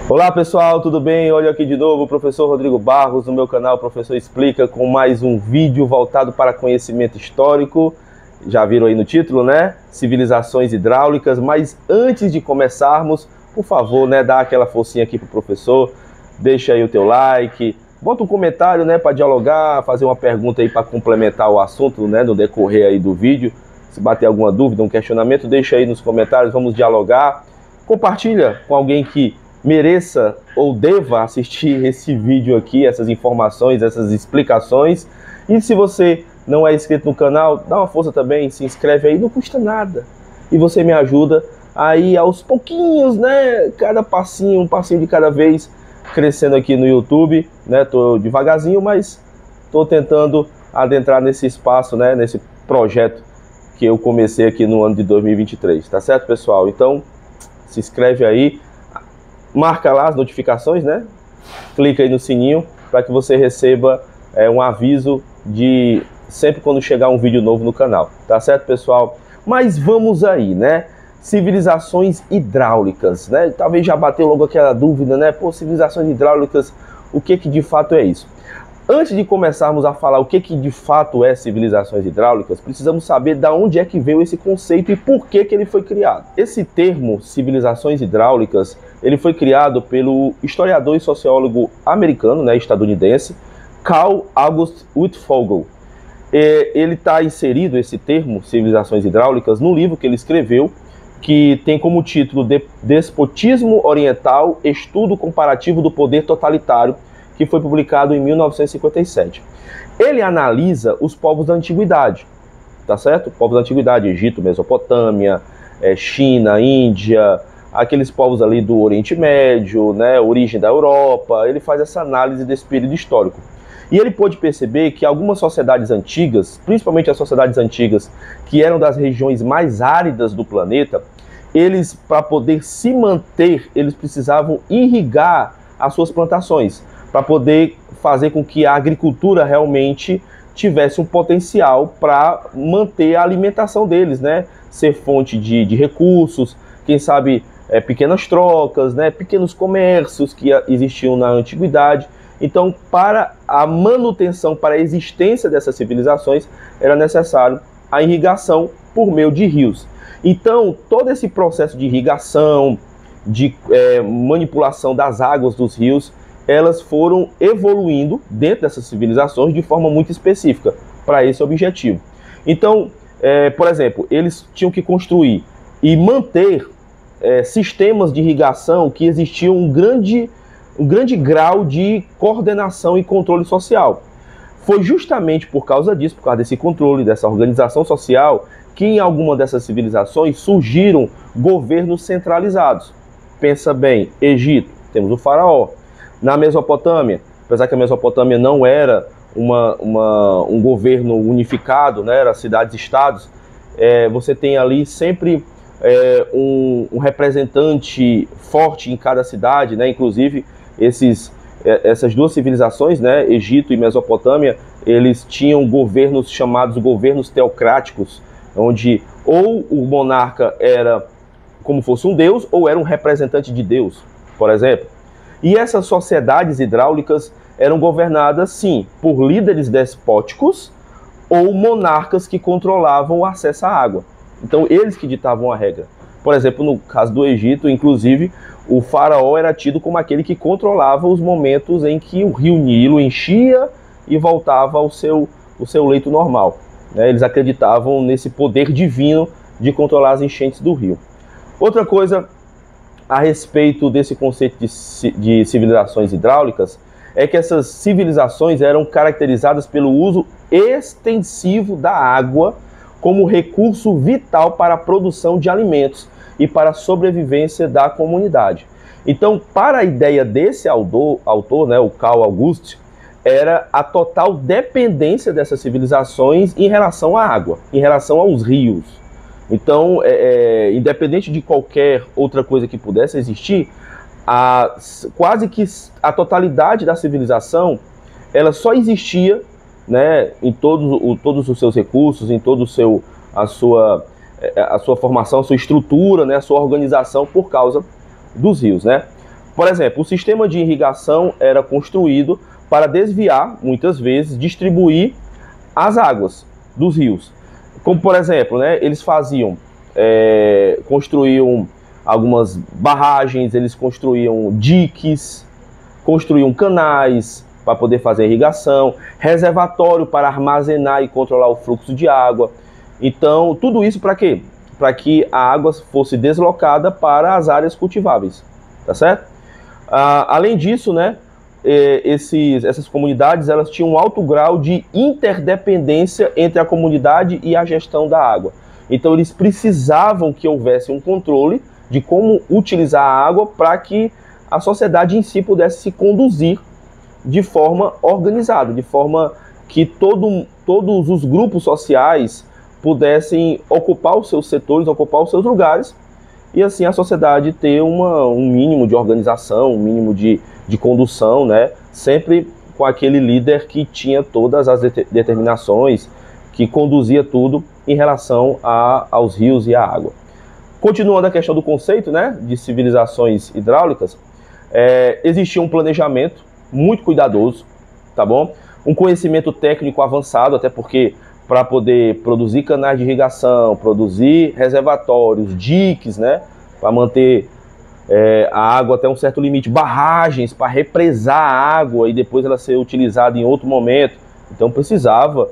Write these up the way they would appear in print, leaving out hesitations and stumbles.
Olá pessoal, tudo bem? Olha aqui de novo o professor Rodrigo Barros no meu canal Professor Explica, com mais um vídeo voltado para conhecimento histórico. Já viram aí no título, né? Civilizações hidráulicas. Mas antes de começarmos, por favor, né, dá aquela forcinha aqui pro professor, deixa aí o teu like, bota um comentário, né, para dialogar, fazer uma pergunta aí para complementar o assunto, né, no decorrer aí do vídeo. Se bater alguma dúvida, um questionamento, deixa aí nos comentários, vamos dialogar. Compartilha com alguém que mereça ou deva assistir esse vídeo aqui, essas informações, essas explicações. E se você não é inscrito no canal, dá uma força também, se inscreve aí, não custa nada. E você me ajuda aí aos pouquinhos, né? Cada passinho, um passinho de cada vez, crescendo aqui no YouTube, né? Tô devagarzinho, mas tô tentando adentrar nesse espaço, né? Nesse projeto que eu comecei aqui no ano de 2023, tá certo, pessoal? Então, se inscreve aí, marca lá as notificações, né? Clica aí no sininho para que você receba um aviso de sempre quando chegar um vídeo novo no canal, tá certo, pessoal? Mas vamos aí, né? Civilizações hidráulicas, né? Talvez já bateu logo aquela dúvida, né? Pô, civilizações hidráulicas, o que de fato é isso? Antes de começarmos a falar o que de fato é civilizações hidráulicas, precisamos saber de onde é que veio esse conceito e por que ele foi criado. Esse termo, civilizações hidráulicas, ele foi criado pelo historiador e sociólogo americano, né, estadunidense, Carl August Wittfogel. Ele está inserido, esse termo, civilizações hidráulicas, no livro que ele escreveu, que tem como título Despotismo Oriental, Estudo Comparativo do Poder Totalitário, que foi publicado em 1957. Ele analisa os povos da antiguidade, tá certo? Povos da antiguidade, Egito, Mesopotâmia, China, Índia, aqueles povos ali do Oriente Médio, né, origem da Europa. Ele faz essa análise desse período histórico. E ele pôde perceber que algumas sociedades antigas, principalmente as sociedades antigas que eram das regiões mais áridas do planeta, eles, para poder se manter, eles precisavam irrigar as suas plantações, para poder fazer com que a agricultura realmente tivesse um potencial para manter a alimentação deles, né? Ser fonte de recursos, quem sabe pequenas trocas, né? Pequenos comércios que existiam na antiguidade. Então, para a manutenção, para a existência dessas civilizações, era necessário a irrigação por meio de rios. Então, todo esse processo de irrigação, de manipulação das águas dos rios, elas foram evoluindo dentro dessas civilizações de forma muito específica para esse objetivo. Então, por exemplo, eles tinham que construir e manter sistemas de irrigação que existiam um grande grau de coordenação e controle social. Foi justamente por causa disso, por causa desse controle, dessa organização social, que em alguma dessas civilizações surgiram governos centralizados. Pensa bem, Egito, temos o faraó. Na Mesopotâmia, apesar que a Mesopotâmia não era um governo unificado, né, era cidades-estados, você tem ali sempre um representante forte em cada cidade, né, inclusive essas duas civilizações, né, Egito e Mesopotâmia, eles tinham governos chamados governos teocráticos, onde ou o monarca era como fosse um deus, ou era um representante de Deus, por exemplo. E essas sociedades hidráulicas eram governadas, sim, por líderes despóticos ou monarcas que controlavam o acesso à água. Então, eles que ditavam a regra. Por exemplo, no caso do Egito, inclusive, o faraó era tido como aquele que controlava os momentos em que o rio Nilo enchia e voltava ao seu leito normal, né? Eles acreditavam nesse poder divino de controlar as enchentes do rio. Outra coisa a respeito desse conceito de civilizações hidráulicas é que essas civilizações eram caracterizadas pelo uso extensivo da água como recurso vital para a produção de alimentos e para a sobrevivência da comunidade. Então, para a ideia desse autor, né, o Carl August, era a total dependência dessas civilizações em relação à água, em relação aos rios. Então, independente de qualquer outra coisa que pudesse existir, quase que a totalidade da civilização, ela só existia, né, em todos os seus recursos, em todo a sua formação, a sua estrutura, né, a sua organização por causa dos rios, né? Por exemplo, o sistema de irrigação era construído para desviar, muitas vezes, distribuir as águas dos rios. Como, por exemplo, né, eles construíam algumas barragens, eles construíam diques, construíam canais para poder fazer irrigação, reservatório para armazenar e controlar o fluxo de água. Então, tudo isso para quê? Para que a água fosse deslocada para as áreas cultiváveis, tá certo? Além disso, né, essas comunidades elas tinham um alto grau de interdependência entre a comunidade e a gestão da água. Então, eles precisavam que houvesse um controle de como utilizar a água para que a sociedade em si pudesse se conduzir de forma organizada, de forma que todos os grupos sociais pudessem ocupar os seus setores, ocupar os seus lugares, e assim a sociedade ter um mínimo de organização, um mínimo de condução, né? Sempre com aquele líder que tinha todas as determinações, que conduzia tudo em relação aos rios e à água. Continuando a questão do conceito, né, de civilizações hidráulicas, existia um planejamento muito cuidadoso, tá bom? Um conhecimento técnico avançado, até porque para poder produzir canais de irrigação, produzir reservatórios, diques, né, para manter a água até um certo limite, barragens para represar a água e depois ela ser utilizada em outro momento. Então precisava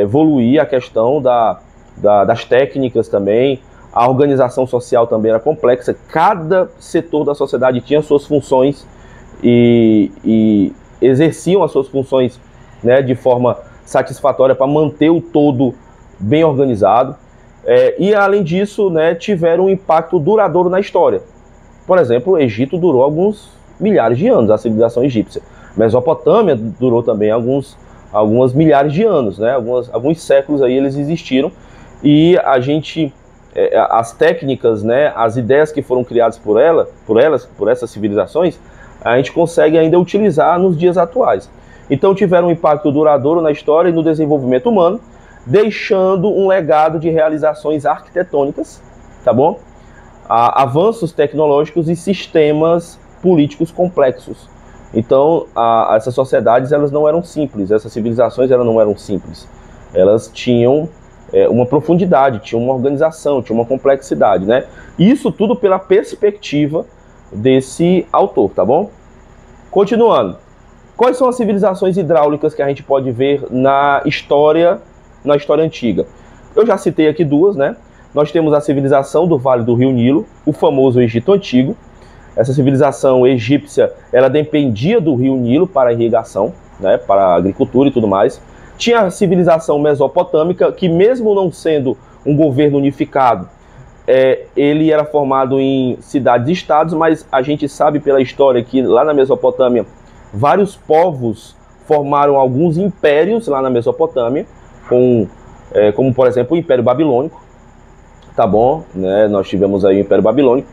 evoluir a questão das técnicas também. A organização social também era complexa, cada setor da sociedade tinha suas funções e exerciam as suas funções, né, de forma satisfatória para manter o todo bem organizado. E além disso, né, tiveram um impacto duradouro na história. Por exemplo, o Egito durou alguns milhares de anos, a civilização egípcia. Mesopotâmia durou também algumas milhares de anos, né, alguns séculos aí eles existiram, e as técnicas, né, as ideias que foram criadas por essas civilizações, a gente consegue ainda utilizar nos dias atuais. Então tiveram um impacto duradouro na história e no desenvolvimento humano, deixando um legado de realizações arquitetônicas, tá bom? Avanços tecnológicos e sistemas políticos complexos. Então essas sociedades elas não eram simples, essas civilizações elas não eram simples. Elas tinham uma profundidade, tinha uma organização, tinha uma complexidade, né? Isso tudo pela perspectiva desse autor, tá bom? Continuando. Quais são as civilizações hidráulicas que a gente pode ver na história antiga? Eu já citei aqui duas, né? Nós temos a civilização do Vale do Rio Nilo, o famoso Egito Antigo. Essa civilização egípcia, ela dependia do Rio Nilo para a irrigação, né? Para a agricultura e tudo mais. Tinha a civilização mesopotâmica, que mesmo não sendo um governo unificado, ele era formado em cidades e estados, mas a gente sabe pela história que lá na Mesopotâmia, vários povos formaram alguns impérios lá na Mesopotâmia, como por exemplo o Império Babilônico, tá bom? Né? Nós tivemos aí o Império Babilônico,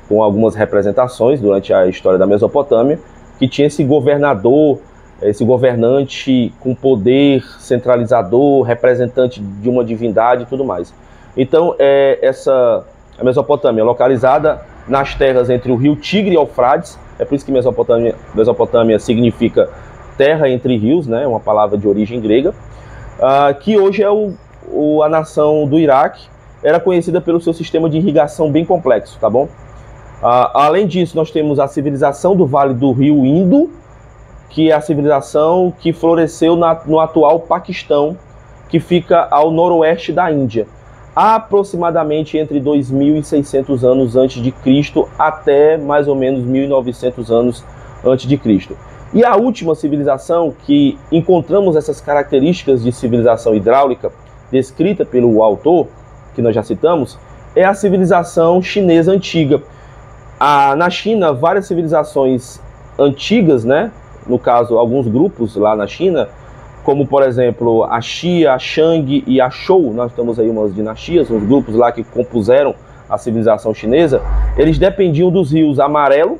com algumas representações durante a história da Mesopotâmia, que tinha esse governador, esse governante com poder centralizador, representante de uma divindade e tudo mais. Então, a Mesopotâmia localizada nas terras entre o rio Tigre e Eufrates, é por isso que Mesopotâmia significa terra entre rios, né, uma palavra de origem grega, que hoje é a nação do Iraque, era conhecida pelo seu sistema de irrigação bem complexo, tá bom? Além disso, nós temos a civilização do Vale do Rio Indo, que é a civilização que floresceu no atual Paquistão, que fica ao noroeste da Índia, aproximadamente entre 2.600 anos antes de Cristo até mais ou menos 1.900 anos antes de Cristo. E a última civilização que encontramos essas características de civilização hidráulica descrita pelo autor, que nós já citamos, é a civilização chinesa antiga. Na China, várias civilizações antigas, né? No caso, alguns grupos lá na China, como por exemplo a Xia, a Shang e a Zhou, nós temos aí umas dinastias, uns grupos lá que compuseram a civilização chinesa, eles dependiam dos rios Amarelo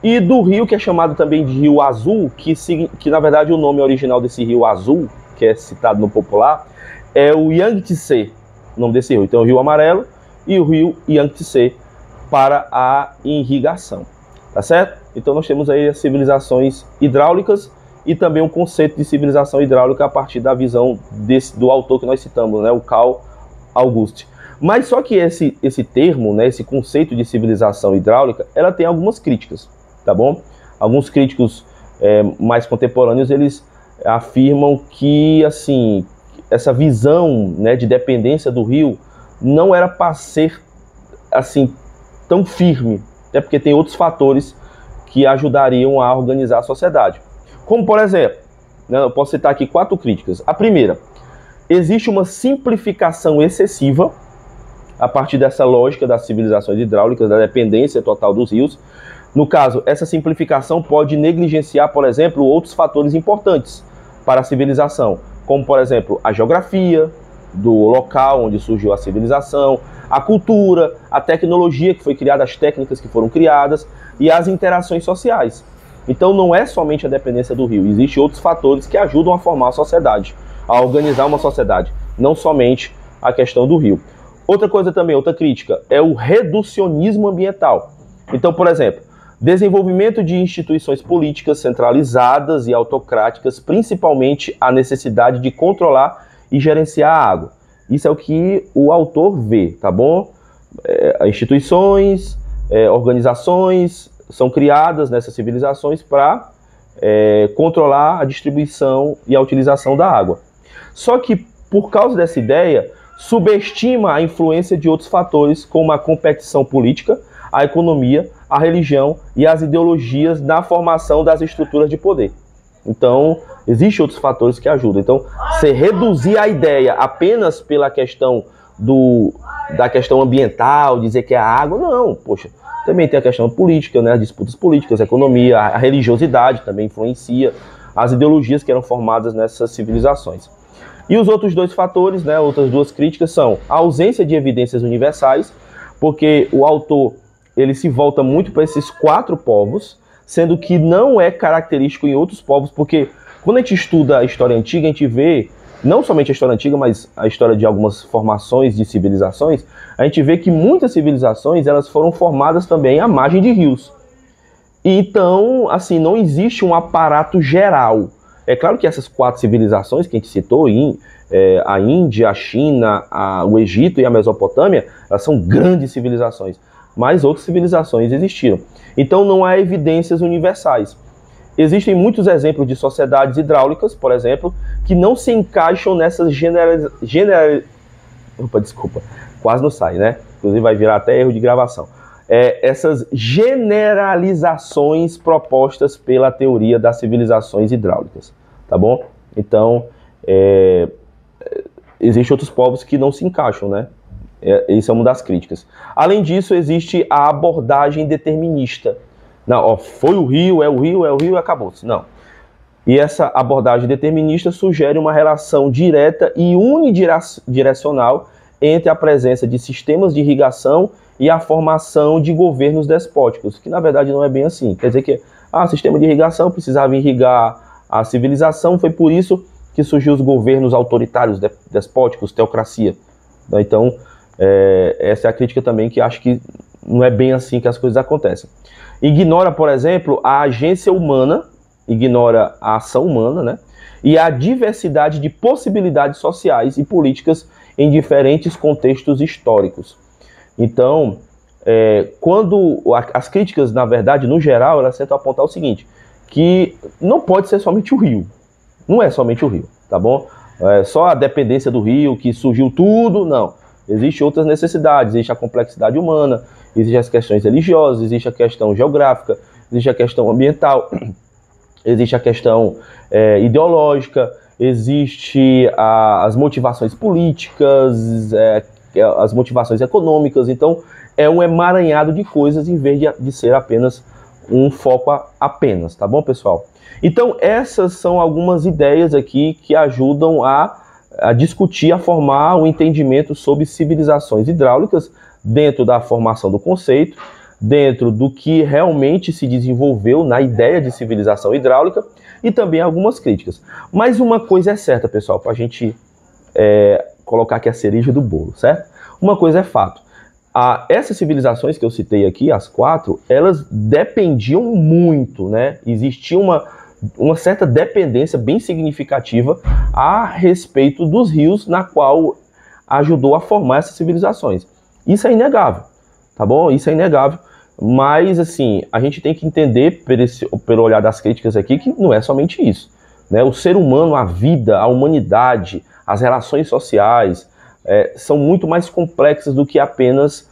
e do rio que é chamado também de Rio Azul, que na verdade o nome original desse Rio Azul, que é citado no popular, é o Yangtze, o nome desse rio. Então o Rio Amarelo e o Rio Yangtze para a irrigação. tá certo? Então nós temos aí as civilizações hidráulicas e também um conceito de civilização hidráulica a partir da visão do autor que nós citamos, né, o Carl August. Mas só que esse termo, né, esse conceito de civilização hidráulica, ela tem algumas críticas, tá bom? Alguns críticos mais contemporâneos, eles afirmam que, assim, essa visão, né, de dependência do rio não era para ser, assim, tão firme, até porque tem outros fatores que ajudariam a organizar a sociedade. Como, por exemplo, né, eu posso citar aqui 4 críticas. A primeira, existe uma simplificação excessiva a partir dessa lógica das civilizações hidráulicas, da dependência total dos rios. No caso, essa simplificação pode negligenciar, por exemplo, outros fatores importantes para a civilização, como, por exemplo, a geografia do local onde surgiu a civilização, a cultura, a tecnologia que foi criada, as técnicas que foram criadas e as interações sociais. Então não é somente a dependência do rio, existem outros fatores que ajudam a formar a sociedade, a organizar uma sociedade, não somente a questão do rio. Outra coisa também, outra crítica, é o reducionismo ambiental. Então, por exemplo, desenvolvimento de instituições políticas centralizadas e autocráticas, principalmente a necessidade de controlar e gerenciar a água. Isso é o que o autor vê, tá bom? Instituições, organizações são criadas nessas civilizações para controlar a distribuição e a utilização da água. Só que, por causa dessa ideia, subestima a influência de outros fatores, como a competição política, a economia, a religião e as ideologias na formação das estruturas de poder. Então, existem outros fatores que ajudam. Então, se reduzir a ideia apenas pela questão da questão ambiental, dizer que é a água, não, poxa, também tem a questão política, né, as disputas políticas, a economia, a religiosidade também influencia as ideologias que eram formadas nessas civilizações. E os outros 2 fatores, né, outras 2 críticas são a ausência de evidências universais, porque o autor ele se volta muito para esses 4 povos, sendo que não é característico em outros povos, porque quando a gente estuda a história antiga, a gente vê, não somente a história antiga, mas a história de algumas formações de civilizações, a gente vê que muitas civilizações elas foram formadas também à margem de rios. Então, assim, não existe um aparato geral. É claro que essas 4 civilizações que a gente citou, a Índia, a China, o Egito e a Mesopotâmia, elas são grandes civilizações, mas outras civilizações existiram. Então não há evidências universais. Existem muitos exemplos de sociedades hidráulicas, por exemplo, que não se encaixam nessas quase não sai, né? Inclusive vai virar até erro de gravação. Essas generalizações propostas pela teoria das civilizações hidráulicas, tá bom? Então, existem outros povos que não se encaixam, né? Isso é uma das críticas. Além disso, existe a abordagem determinista. Não, foi o rio, é o rio, e acabou-se. Não. E essa abordagem determinista sugere uma relação direta e unidirecional entre a presença de sistemas de irrigação e a formação de governos despóticos, que na verdade não é bem assim. Quer dizer que o sistema de irrigação precisava irrigar a civilização, foi por isso que surgiu os governos autoritários, despóticos, teocracia. Então, essa é a crítica também, que acho que não é bem assim que as coisas acontecem. Ignora, por exemplo, a agência humana, ignora a ação humana, né? E a diversidade de possibilidades sociais e políticas em diferentes contextos históricos. Então, quando as críticas, na verdade, no geral, elas tentam apontar o seguinte, que não pode ser somente o rio, não é somente o rio, tá bom? Só a dependência do rio que surgiu tudo, não. Existem outras necessidades, existe a complexidade humana, existem as questões religiosas, existe a questão geográfica, existe a questão ambiental, existe a questão ideológica, existe as motivações políticas, as motivações econômicas. Então é um emaranhado de coisas em vez de ser apenas um foco apenas, tá bom, pessoal? Então essas são algumas ideias aqui que ajudam a discutir, a formar um entendimento sobre civilizações hidráulicas dentro da formação do conceito, dentro do que realmente se desenvolveu na ideia de civilização hidráulica e também algumas críticas. Mas uma coisa é certa, pessoal, para a gente colocar aqui a cereja do bolo, certo? Uma coisa é fato. Essas civilizações que eu citei aqui, as 4, elas dependiam muito, né? Existia uma certa dependência bem significativa a respeito dos rios, na qual ajudou a formar essas civilizações. Isso é inegável, tá bom? Isso é inegável, mas assim, a gente tem que entender, pelo olhar das críticas aqui, que não é somente isso, né? O ser humano, a vida, a humanidade, as relações sociais, são muito mais complexas do que apenas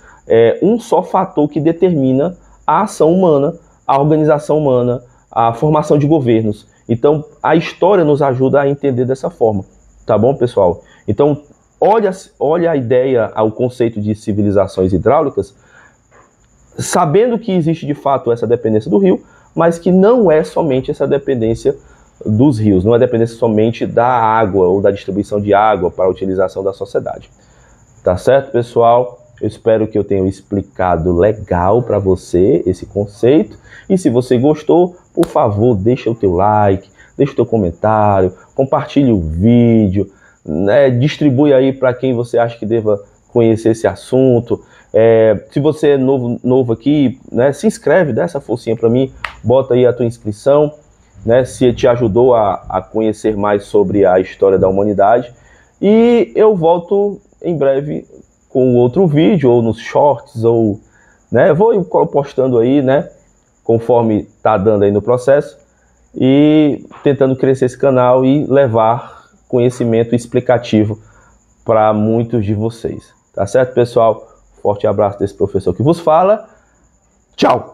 um só fator que determina a ação humana, a organização humana, a formação de governos. Então, a história nos ajuda a entender dessa forma, tá bom, pessoal? Então, olha a ideia, o conceito de civilizações hidráulicas, sabendo que existe de fato essa dependência do rio, mas que não é somente essa dependência dos rios, não é dependência somente da água ou da distribuição de água para a utilização da sociedade. Tá certo, pessoal? Eu espero que eu tenha explicado legal para você esse conceito. E se você gostou, por favor, deixa o teu like, deixa o teu comentário, compartilhe o vídeo, né? Distribui aí para quem você acha que deva conhecer esse assunto. Se você é novo aqui, né, se inscreve, dá essa forcinha para mim, bota aí a tua inscrição, né, se te ajudou a conhecer mais sobre a história da humanidade. E eu volto em breve com outro vídeo, ou nos shorts, ou, né, vou postando aí, né, conforme tá dando aí no processo, e tentando crescer esse canal e levar conhecimento explicativo para muitos de vocês. Tá certo, pessoal? Forte abraço desse professor que vos fala. Tchau!